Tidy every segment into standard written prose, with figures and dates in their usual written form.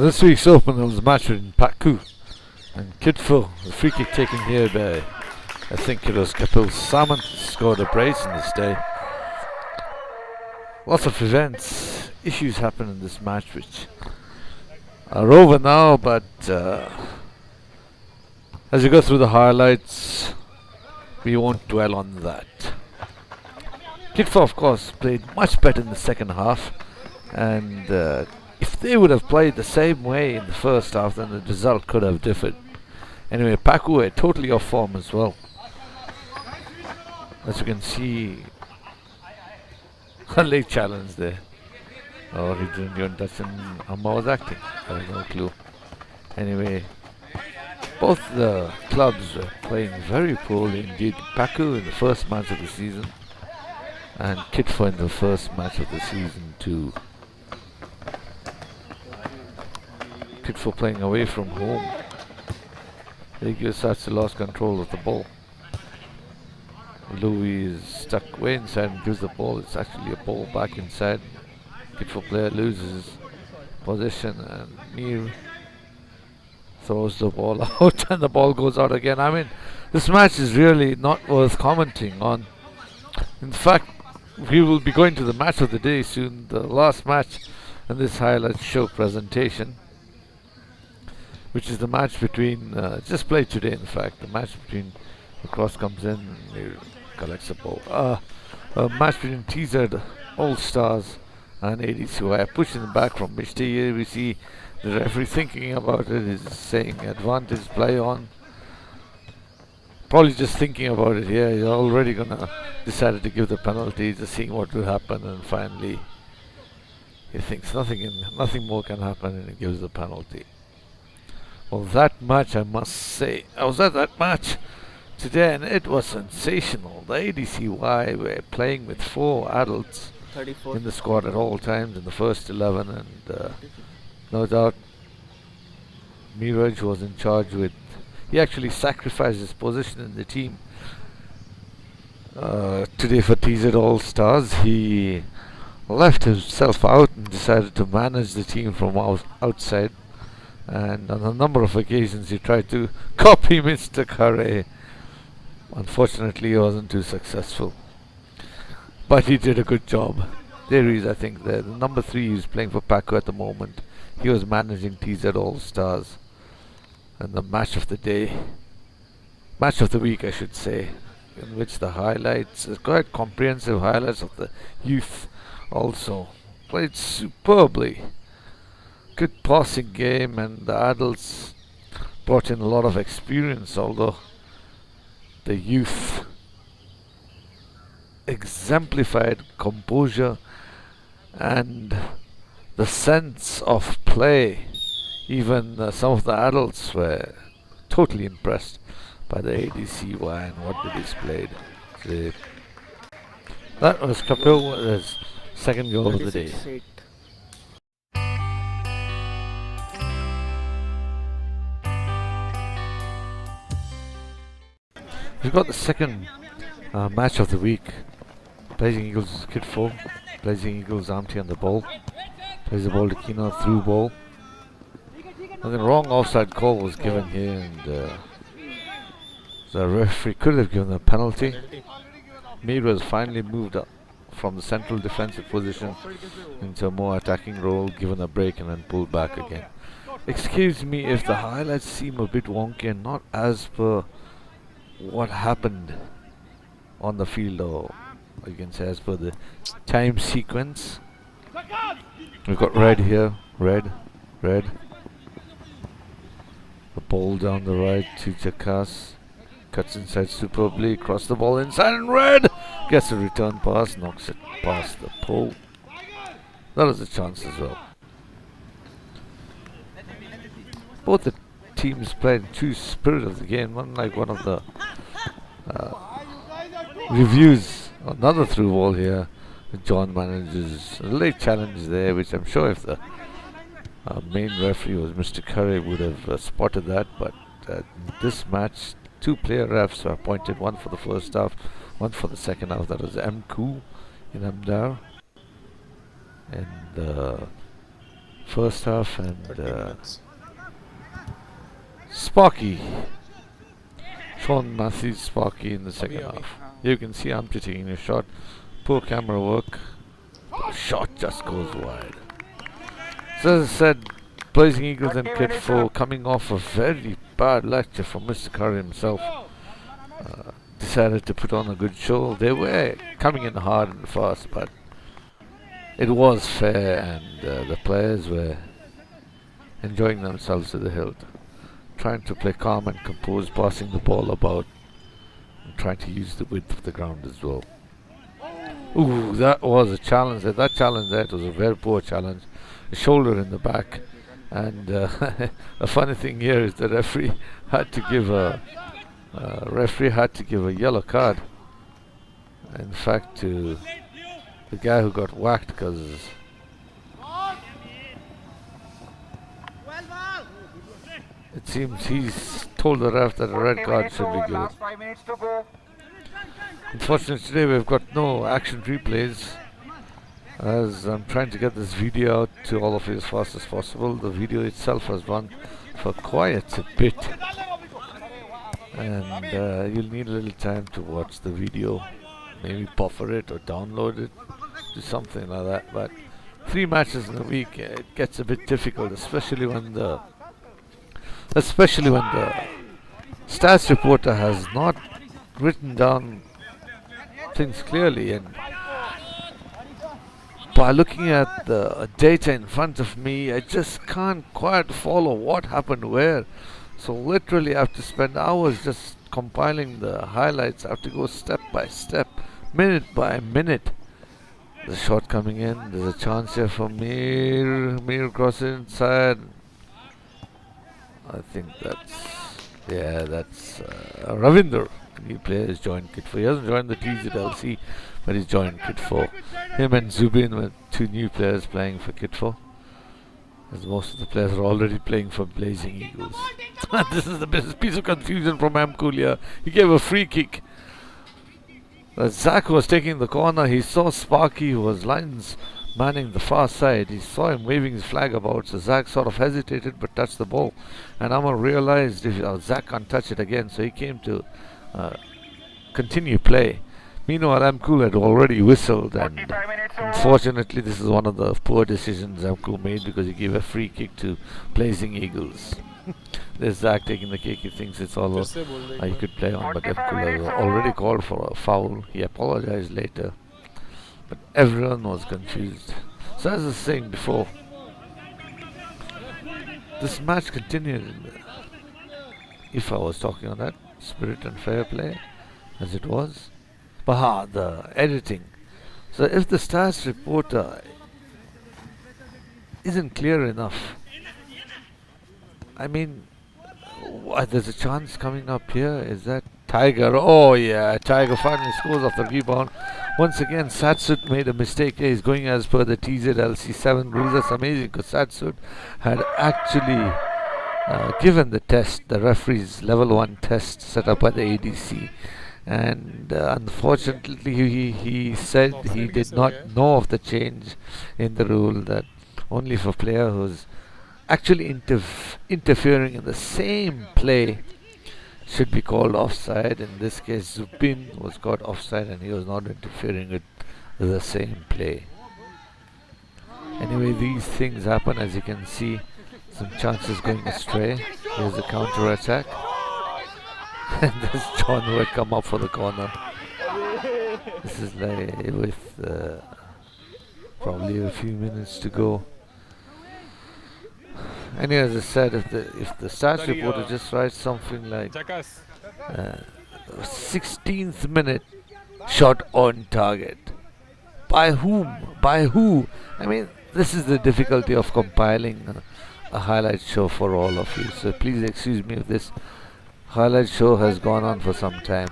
So this week's opener was a match between Paku and Kitfo. The free kick taken here by, I think it was Kapil Samant, scored a brace in this day. Lots of events, issues happen in this match which are over now, but as you go through the highlights, we won't dwell on that. Kitfo, of course, played much better in the second half, and if they would have played the same way in the first half, then the result could have differed. Anyway, Paku were totally off form as well. As you can see, a late challenge there. Oh, he didn't even touch him. Amma was acting. I have no clue. Anyway, both the clubs were playing very poorly indeed. Paku in the first match of the season, and Kitfo in the first match of the season too. Kitfo playing away from home. TZASADCY lost control of the ball. Louis is stuck way inside and gives the ball. It's actually a ball back inside. Kitfo player loses position and Mir throws the ball out and the ball goes out again. I mean, this match is really not worth commenting on. In fact, we will be going to the match of the day soon, the last match in this highlight show presentation, which is the match between, just played today in fact, the match between, the cross comes in and he collects the ball. A match between TZ All-Stars and ADCY, pushing them back from which here we see the referee thinking about it, is saying advantage, play on. Probably just thinking about it here, he's already gonna decided to give the penalty, just seeing what will happen, and finally he thinks nothing more can happen and he gives the penalty. Well, that match, I must say, I was at that match today and it was sensational. The ADCY were playing with 4 adults 34 in the squad at all times in the first 11, and no doubt Miraj was in charge with, he actually sacrificed his position in the team. Today for TZ All-Stars, he left himself out and decided to manage the team from outside. And on a number of occasions he tried to copy Mr. Curry. Unfortunately, he wasn't too successful, but he did a good job. There he is, I think, there. The number 3 who's playing for Paku at the moment. He was managing TZ All-Stars. And the match of the day, match of the week I should say, in which the highlights, quite comprehensive highlights of the youth also. Played superbly. Good passing game, and the adults brought in a lot of experience, although the youth exemplified composure and the sense of play. Even some of the adults were totally impressed by the ADCY and what they displayed. That was Kapil with his second goal of the day. We've got the second match of the week. Blazing Eagles Kitfo. Blazing Eagles Amti on the ball. Plays the ball to Kino, through ball. And the wrong offside call was given here, and the referee could have given a penalty. Mir was finally moved up from the central defensive position into a more attacking role, given a break and then pulled back again. Excuse me if the highlights seem a bit wonky and not as per what happened on the field, or you can say as per the time sequence. We've got red here, red. The ball down the right to Jakas, cuts inside superbly, cross the ball inside, and red gets a return pass, knocks it past the pole. That was a chance as well. Both the teams played in true spirit of the game, unlike one of the reviews. Another through ball here. John manages a late challenge there, which I'm sure if the main referee was Mr. Curry would have spotted that, but this match 2 player refs were appointed, one for the first half, one for the second half. That was M. Koo in Amdar, and first half, 30 and minutes. Sparky, Sean Matthews Sparky in the second Abhi. half. You can see I'm taking a shot. Poor camera work. The shot just goes wide. So as I said, Blazing Eagles and KITFO coming off a very bad lecture from Mr. Curry himself. Decided to put on a good show. They were coming in hard and fast, but it was fair, and the players were enjoying themselves to the hilt. Trying to play calm and composed, passing the ball about, and trying to use the width of the ground as well. Ooh, that was a challenge. That challenge there was a very poor challenge. A shoulder in the back, and a funny thing here is the referee had to give a yellow card. In fact, to the guy who got whacked, because it seems he's told the ref that a red card should be given. Unfortunately, today we've got no action replays, as I'm trying to get this video out to all of you as fast as possible. The video itself has run for quite a bit, and you'll need a little time to watch the video, maybe buffer it or download it, do something like that. But 3 matches in a week, it gets a bit difficult, especially when the stats reporter has not written down things clearly, and by looking at the data in front of me, I just can't quite follow what happened where. So literally I have to spend hours just compiling the highlights. I have to go step by step, minute by minute. The shot coming in, there's a chance here for Mir cross inside. I think that's Ravinder. New player has joined KITFO. He hasn't joined the TZASCY, but he's joined KITFO. Him and Zubin were 2 new players playing for KITFO, as most of the players are already playing for Blazing Eagles. This is the biggest piece of confusion from Amkulia. He gave a free kick. Zach was taking the corner. He saw Sparky, who was lines manning the far side. He saw him waving his flag about, so Zach sort of hesitated but touched the ball. And Amar realized Zach can't touch it again, so he came to continue play. Meanwhile, Amkul had already whistled, and unfortunately this is one of the poor decisions Amkul made, because he gave a free kick to Blazing Eagles. There's Zach taking the kick. He thinks it's all he could play on, but Amkul had already called for a foul. He apologized later, but everyone was confused. So as I was saying before, this match continued. If I was talking on that, spirit and fair play, as it was. But the editing. So if the stats reporter isn't clear enough, I mean, there's a chance coming up here. Is that Tiger? Oh yeah, Tiger finally scores off the rebound. Once again, Satsut made a mistake. He's going as per the TZLC 7 rules. That's amazing, because Satsut had actually given the test, the referee's level 1 test set up by the ADC, and unfortunately he said he did not know of the change in the rule, that only for player who's actually interfering in the same play should be called offside. In this case, Zubin was caught offside, and he was not interfering with the same play. Anyway, these things happen. As you can see, some chances going astray. Here's a counter attack, and there's John who had come up for the corner. This is like with probably a few minutes to go. Anyway, as I said, if the stats reporter just writes something like 16th minute shot on target, by whom? By who? I mean, this is the difficulty of compiling a highlight show for all of you. So please excuse me if this highlight show has gone on for some time.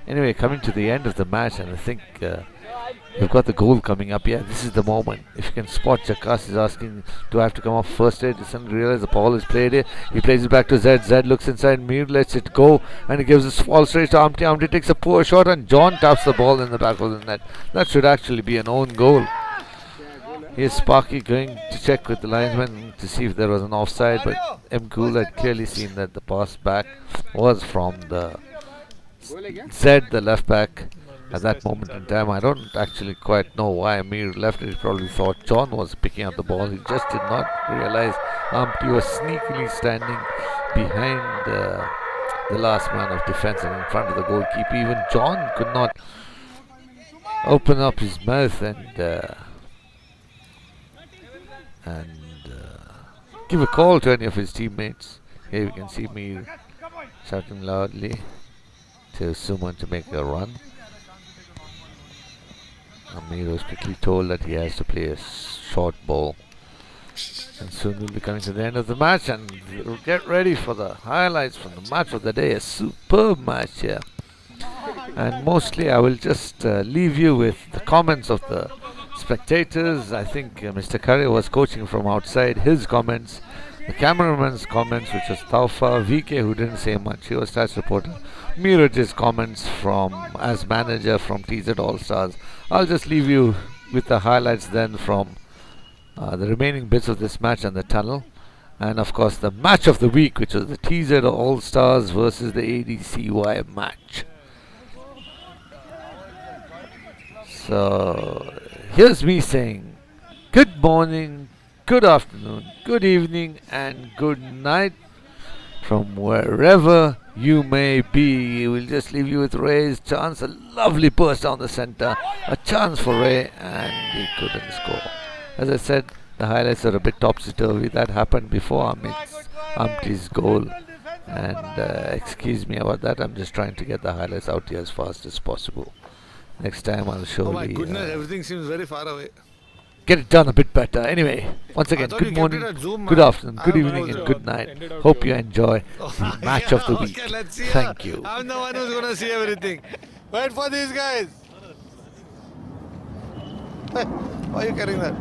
Anyway, coming to the end of the match, and I think we've got the goal coming up. Yeah, this is the moment. If you can spot, Jakas is asking, do I have to come off first aid? He doesn't realize the ball is played here. He plays it back to Zed. Zed looks inside. Mir lets it go, and he gives a false straight to Amti. Amti takes a poor shot, and John taps the ball in the back of the net. That should actually be an own goal. Here's Sparky going to check with the linesman to see if there was an offside, but M. Cool had clearly seen that the pass back was from the Zed, the left back, at that moment in time. I don't actually quite know why Amir left it. He probably thought John was picking up the ball. He just did not realize Ampty was sneakily standing behind the last man of defense and in front of the goalkeeper. Even John could not open up his mouth and give a call to any of his teammates. Here you can see me shouting loudly to Suman to make a run. Amir was quickly told that he has to play a short ball. And soon we'll be coming to the end of the match, and we'll get ready for the highlights from the match of the day. A superb match here. And mostly I will just leave you with the comments of the spectators. I think Mr. Curry was coaching from outside. His comments, the cameraman's comments, which was Taufa, VK, who didn't say much, he was stats reporter. Miraj's comments from as manager from TZ All Stars. I'll just leave you with the highlights then from the remaining bits of this match and the tunnel. And of course the match of the week, which was the TZ All Stars versus the ADCY match. So here's me saying good morning, good afternoon, good evening and good night from wherever you may be. We'll just leave you with Ray's chance. A lovely burst down the center, a chance for Ray, and he couldn't score. As I said, the highlights are a bit topsy-turvy. That happened before Ampty's goal, and excuse me about that. I'm just trying to get the highlights out here as fast as possible. Next time I'll show you. Oh my goodness, everything seems very far away. Get it done a bit better. Anyway, once again, good morning, good afternoon, good evening and good night. Hope you enjoy the match of the week. Okay, let's see. Thank you. I'm the one who's going to see everything. Wait for these guys. Hey, why are you carrying that?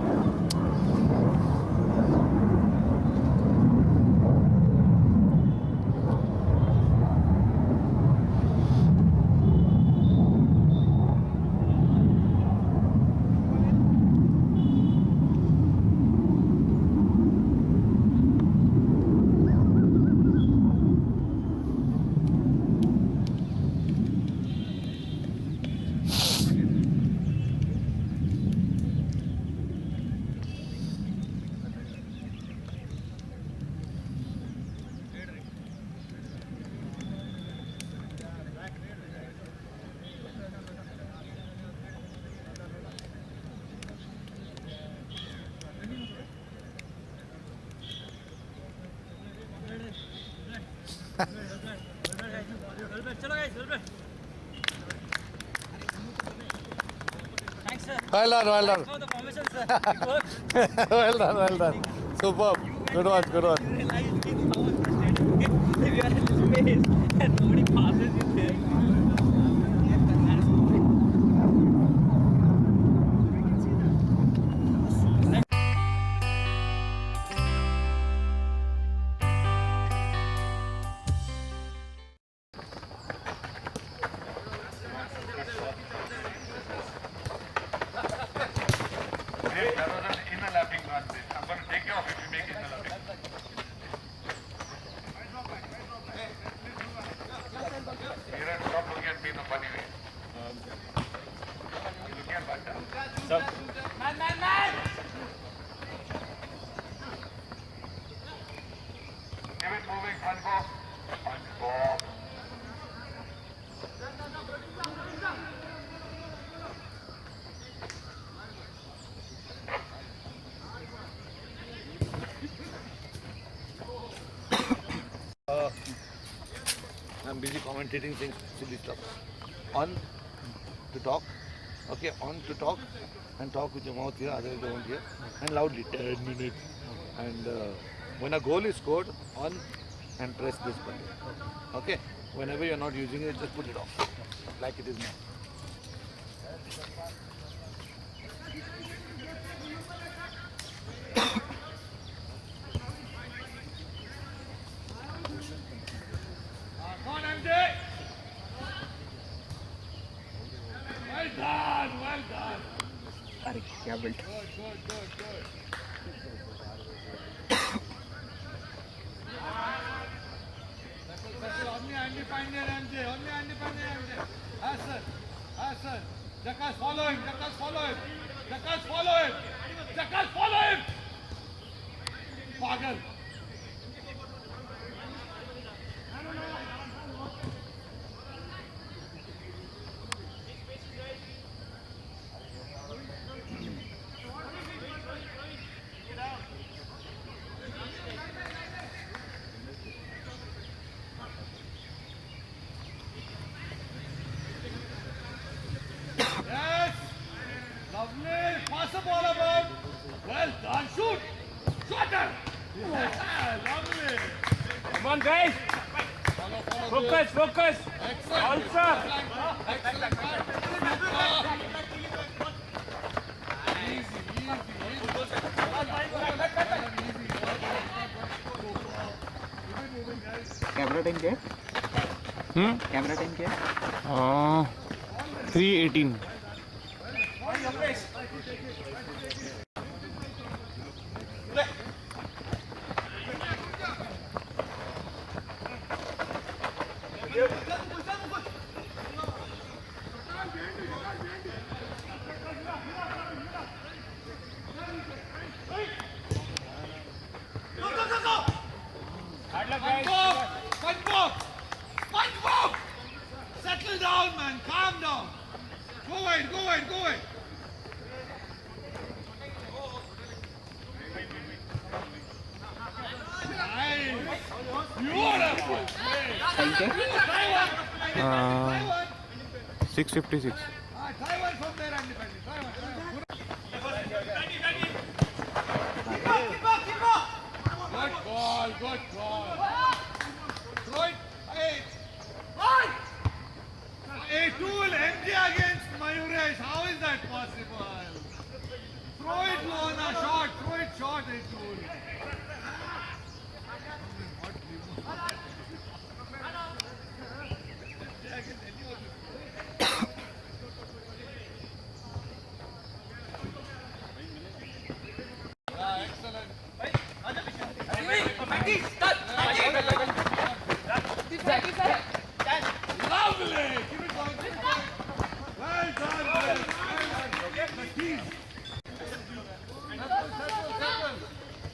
Thanks, sir. Well done, well done. Thanks for the permission, sir. It worked. Well done, well done. Superb. Good one, good one. Realized how much frustrated if you are in this space and nobody passes you there. I'm going to take you off if you make it in a Stop looking at me in a funny way. Looking at Bhatta. Man! Keep it moving, one ball. One ball. I'm busy commentating things, silly stuff. On to talk, okay, on to talk and talk with your mouth here, otherwise you won't hear, and loudly, 10 minutes. And when a goal is scored, on and press this button, okay? Whenever you're not using it, just put it off, like it is now. Well done, well done. क्या built? Jakas, follow him. Jakas, follow him. Jakas, follow him. Jakas, follow him. Pagal. Yes. Lovely. Pass the ball about. Well done. Shoot. Shooter. Yeah, lovely. Come on, guys. Focus, focus. Excellent. Also. Excellent. Camera time क्या? Camera time क्या? 3:18. SpongeBob! Settle down, man. Calm down. Go wide, go wide, go wide. Nice. Beautiful. Time क्या? Try one. 6:56. Try one from there, Andy. Try one. Good ball, good ball. Throw it. Hey. A tool empty against Mayuresh. How is that possible? Throw it low on a shot. Throw it short, A tool. Excellent. Lovely! Keep it going, keep it going. Well done, well done. Settle.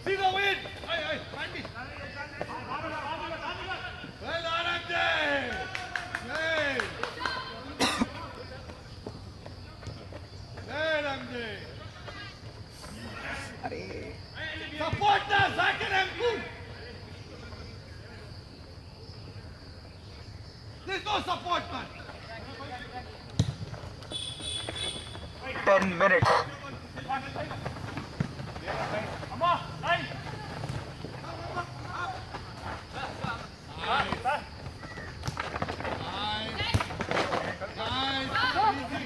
See the wind! Hey, Andy. Well done, Andy. Hey. There, Andy. अरे Support now, Zakir and Kuh. There's no support, man. 10 minutes. Nice. Easy.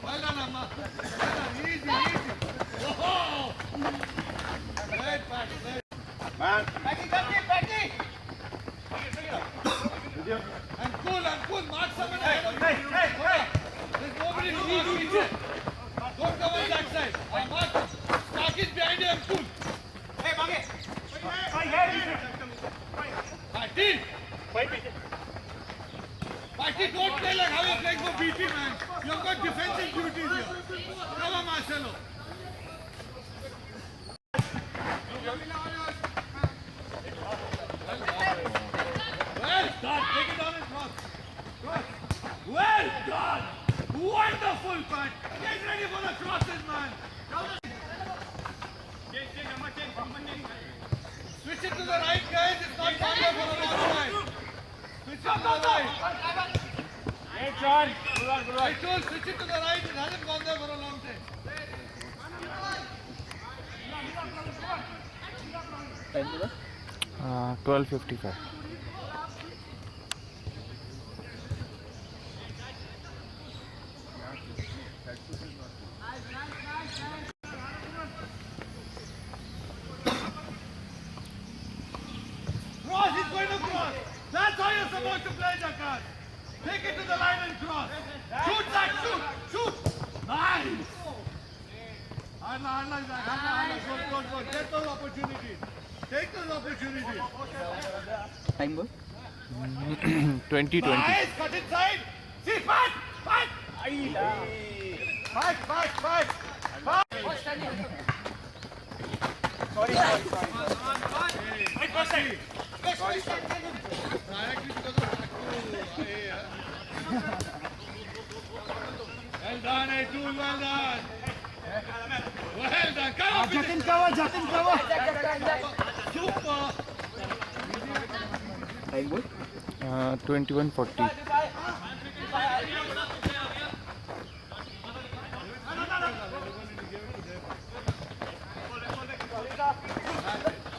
Well done, Amma. Well done. Easy. Whoa. Great pass. And cool. Mark someone ahead of you. There's nobody to mark each. Don't cover that side. Mark. Stark is behind you and cool. Party, don't play like how you're playing for BT, man. You've got defensive duties here. Cover Marcelo. Well done. Take it down and cross. Well done. Wonderful punt. Get ready for the crosses, man. Switch it to the right, guys. It's not gone there for a long time. Switch it to the right. Hey, John. I told switch it to the right. It hasn't gone there for a long time. Time कितना? 12:55. Cross, he's going to cross. That's how you're supposed to play, Jakas. Take it to the line and cross. Shoot that, shoot. Nice. Anna, good. Get those opportunities. Take those opportunities. Time goal. 20-20. Nice, cut inside. See, fight. Fight. Directly because of well done, Atul, well done. Well done. Come on, Jatin cover. Super. Time goal. 21-40.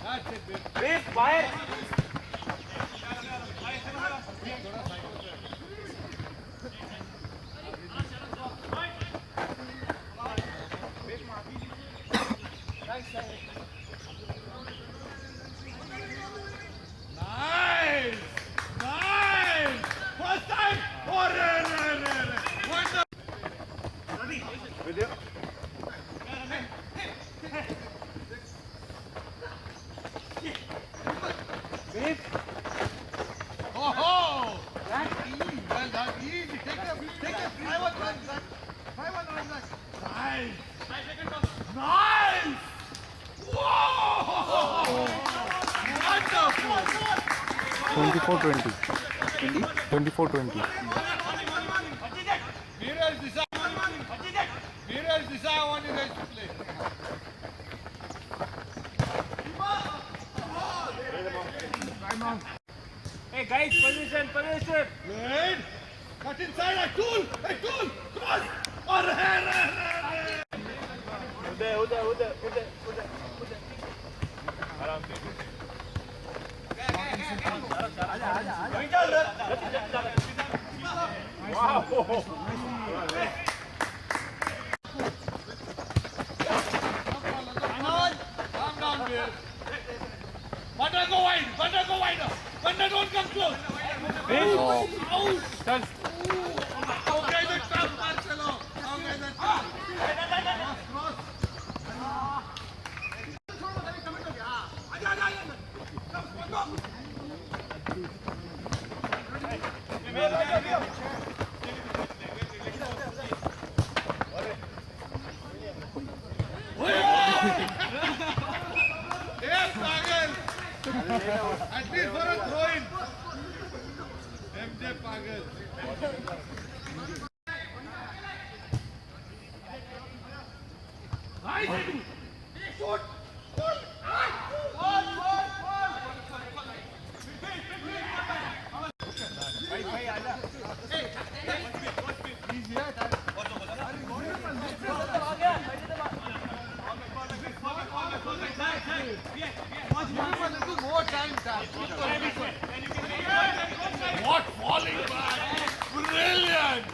That's it, babe. Base fire. Nice! First time! Wonderful! Oh! That's easy. Well done. Easy. Take a 5-1 run back. 5-1 run back. Nice! Whoa! Wonderful! 24-20. 24-20. Mirrors this I want you guys to play. Hey guys, position. Good. Cut inside. Atul. Come on. उधर. Calm down, Bill. Butter go wide. Butter don't come close. Out. Okay, the top, Marcelo. Okay, the top. Cross. Yes, Pagal. At least for a throw-in. MJ Pagal. Nice. Shoot. More time, what falling back! Brilliant!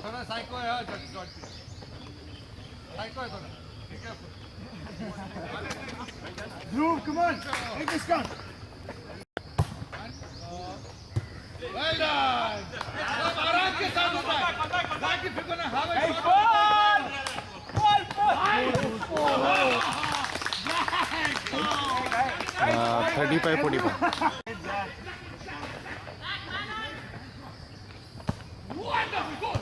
थोड़ा psycho है psycho है थोड़ा be careful. Dhruv, come on, take this gun. Well done. अब आराम के साथ होता है. Back if you're gonna have a shot. 35-45. Wonderful goal.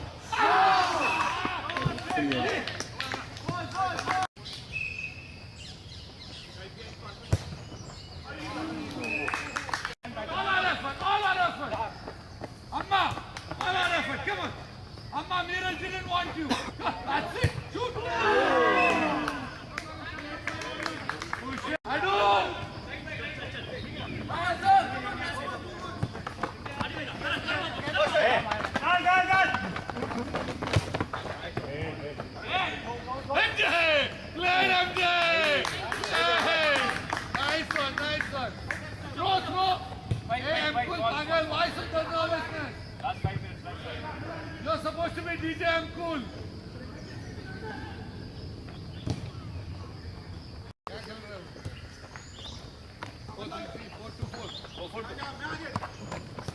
All our effort. Amma, all our effort. Come on. Amma, Meera didn't want you. That's it. Shoot. Push it. I do.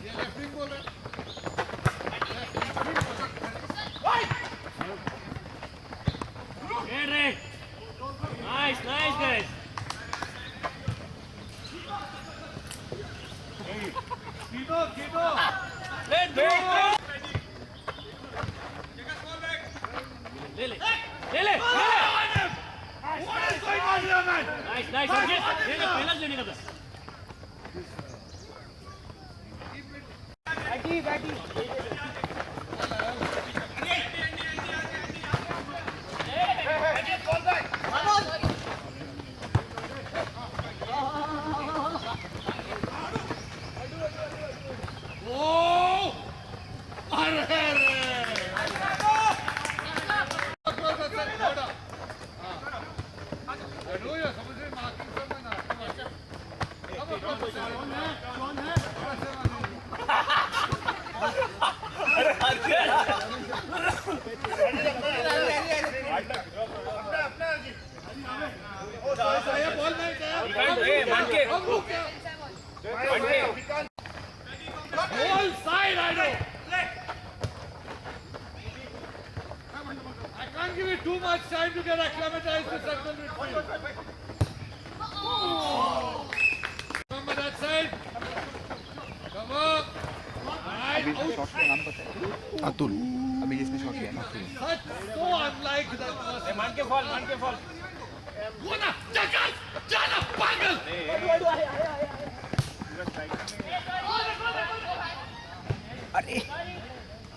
ये left wing बोल रहे Get it. Nice, nice, guys. Kino. Let go. Lele. What is going on here, man? Nice, nice. Lele, पहला लेने का था. Oh! अरे whole side, I know. I can't give it too much time to get acclimatized to central midfield. Remember that side? Come up. अभी इसने shot का नाम पता है? अतुल. अभी जिसने शॉट किया ना. Such so unlike that person. मान के fall. Guna, Jackal, Jana, Pagal. अरे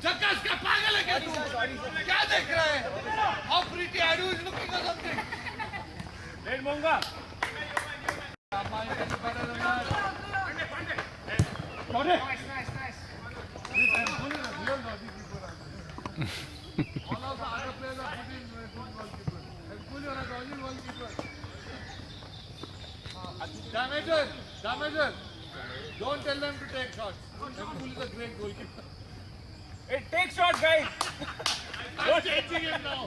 Jackal का पागल है क्या तू? क्या देख रहा है? How pretty Adu is looking or something? Let Monga. Amma, you can do better than that. Nice. This I'm pulling a real goalkeeper. All of the other players are putting good goalkeeper. And Puli on a dodgy goalkeeper. Damager. Don't tell them to take shots. Puli is a great goalkeeper. Hey, take shot, guys. I'm changing him now.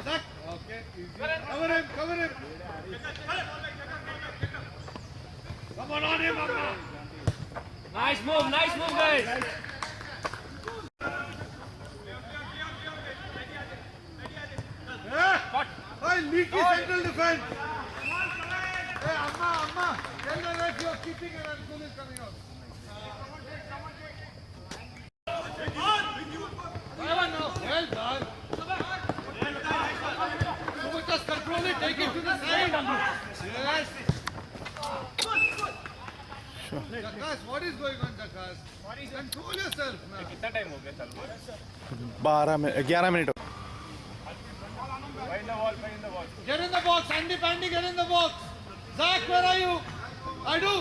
Zach. Okay, easy. Cover him. Come on him, Amma. Nice move, guys. Hey, leaky central defense. Hey, Amma. Tell the ref you're keeping and Ankul is coming out. Well done. So just control it, take it to the side. Yes. Jakas, what is going on, Jakas? Control yourself now. कितना time हो गया चल 11 minute. Get in the box, Andy Pandy, get in the box. Zach, where are you? I do.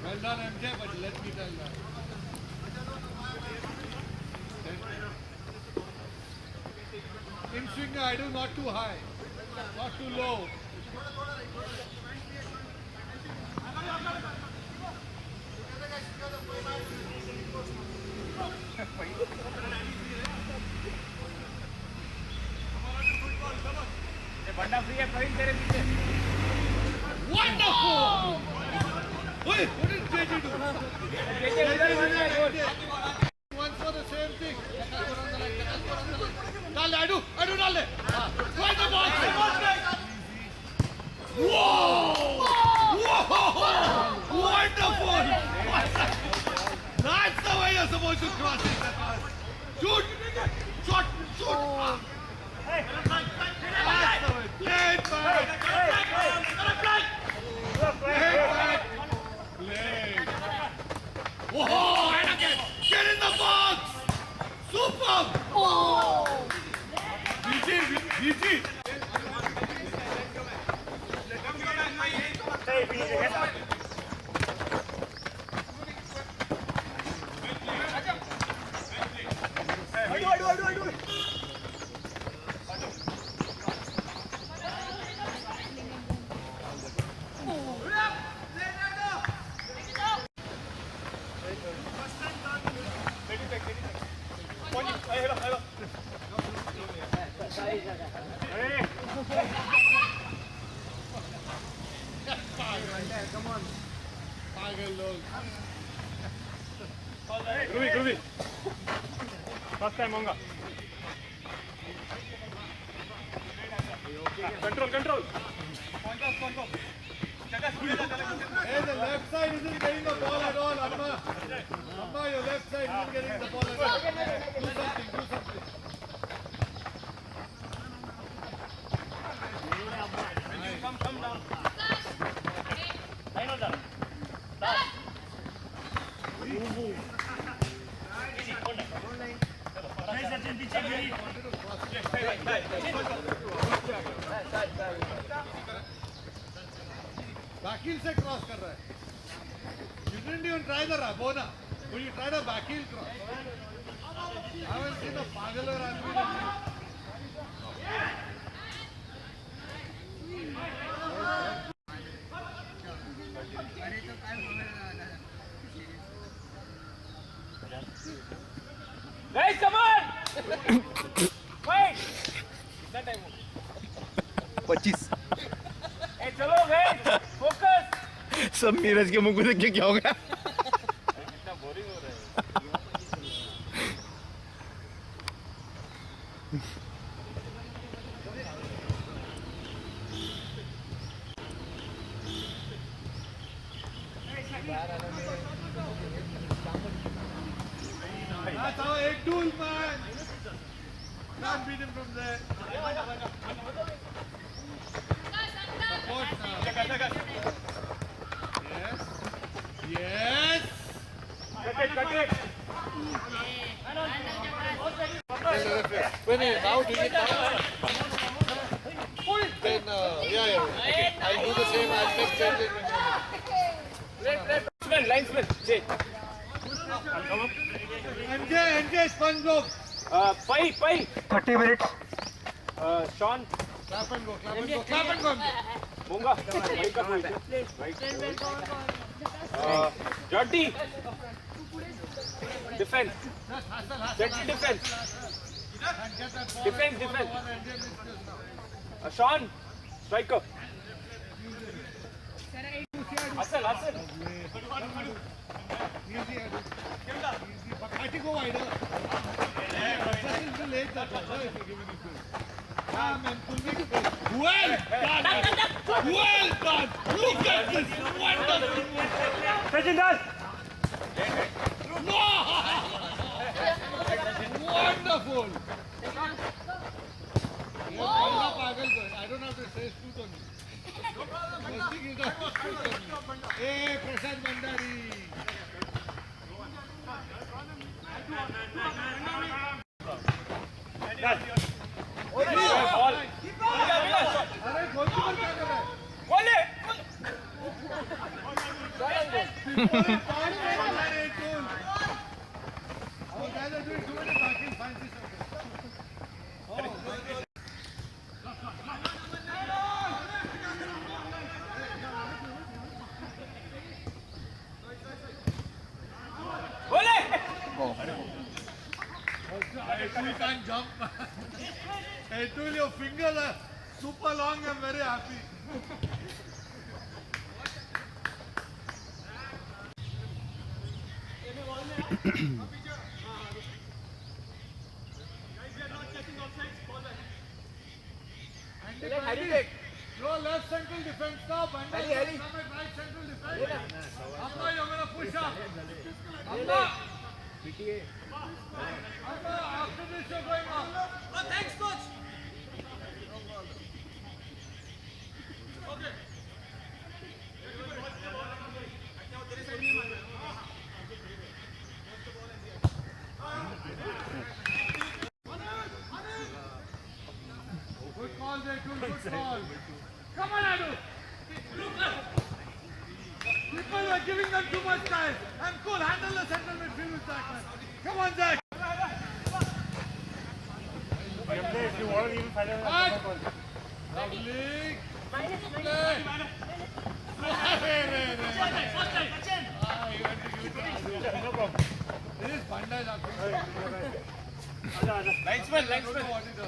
Well done, MJ, but let me tell that. In swing, I do not too high, not too low. बंदा free है प्रवीण तेरे पीछे. Wonderful! Wait, what did JJ do? Once for the same thing. Dale, I do, dale. Try the box. Whoa! Wonderful! That's the way you're supposed to cross it. Shoot! Shot! That's the way. Play it back. Whoa! And again! Get in the box! Super! BG! Groovy. First time Monga. Control. Hey, the left side isn't getting the ball at all, Amma. Amma, your left side isn't getting the ball at all. Do something. Come down. I know that. Back heel से cross कर रहा है. You didn't even try the Rabona, but you tried a back heel cross. I haven't seen a pagal or आदमी. Guys, come on! Wait! कितना time हो? 25 Hey, चलो guys! Focus! सब नीरज के मुंह को देख के क्या हो गया कितना बोरिंग हो रहा है. That's our egg tool, man. Can't beat him from there. Support now. Yes. Cut it. When now do it now. Then yeah. I'll do the same. I'll make changes. Linesman, change. NJ, SpongeBob. Pai. 30 minutes. Sean. Clap and go. Monga. Jody. Defense. Gentle defense. Defense. Sean. Striker. Hustle. Easy. I think go wider. Just a little late that was. If you're giving it to him. Come and pull me. Well done. Look at this. Wonderful. Sachin Das. No! Wonderful. I don't have to say truth on you. First thing is not truth on you. Hey, Prasad Mandari. Ball. अरे goalkeeper क्या कर रहा है? Volley. Our guys are doing too many backing fancy stuff. Volley. You can't jump. Hey, tool, your fingers are super long. I'm very happy. Go left central defense now. Come at right central defense. Amma, you're gonna push up. Amma, after this you're going up. Oh, thanks, coach. Good call there, Tool. Good call. Come on, Adu. People are giving them too much time. I'm cool. Handle the central midfield with Zach, man. Come on, Zach. If you want to even find out. Lovely. Play. No problem. This is Banda is actually.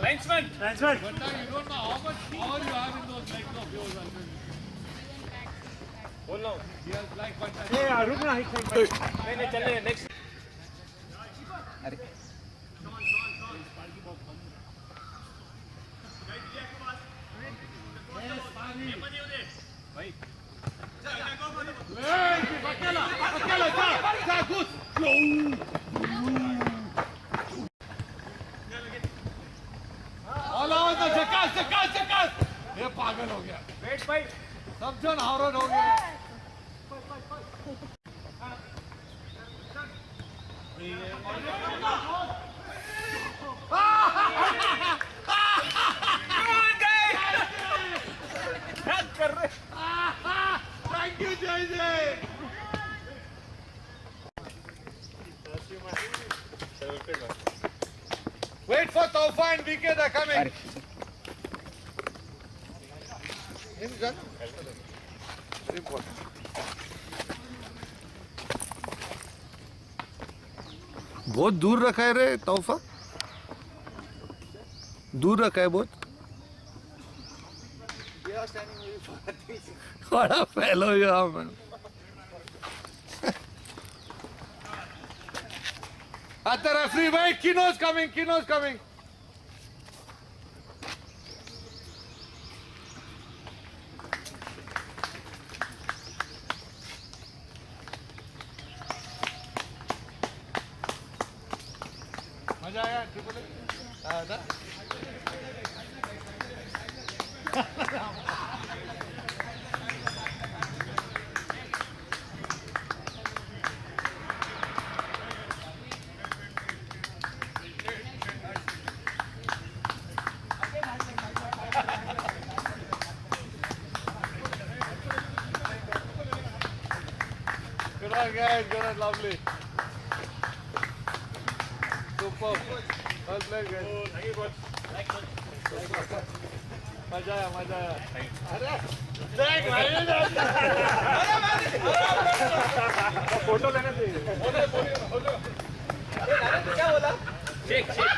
Linesman. Banda, you don't know how much power you have in those legs of yours. Hold now. He has like Banda. रुकना नहीं चल रहे next अकेला जा घुस all आवाज झकास झकास झकास ये पागल हो गया वेट भाई सब जन हारन हो गया कर रहे thank you Jai Jai wait for तौफा एंड वीके द कमिंग बहुत दूर रखा है रे तौफा, दूर रखा है बहुत। बड़ा फैलो यहाँ में। At the referee, wait, Kino's coming, Kino's coming. मजा आया triple A? Good on guys, good on, lovely. Super. Well played guys. Thank you, coach. मजा आया, मजा आया. अरे देख भाई फोटो लेने चाहिए. क्या बोला शेख शेख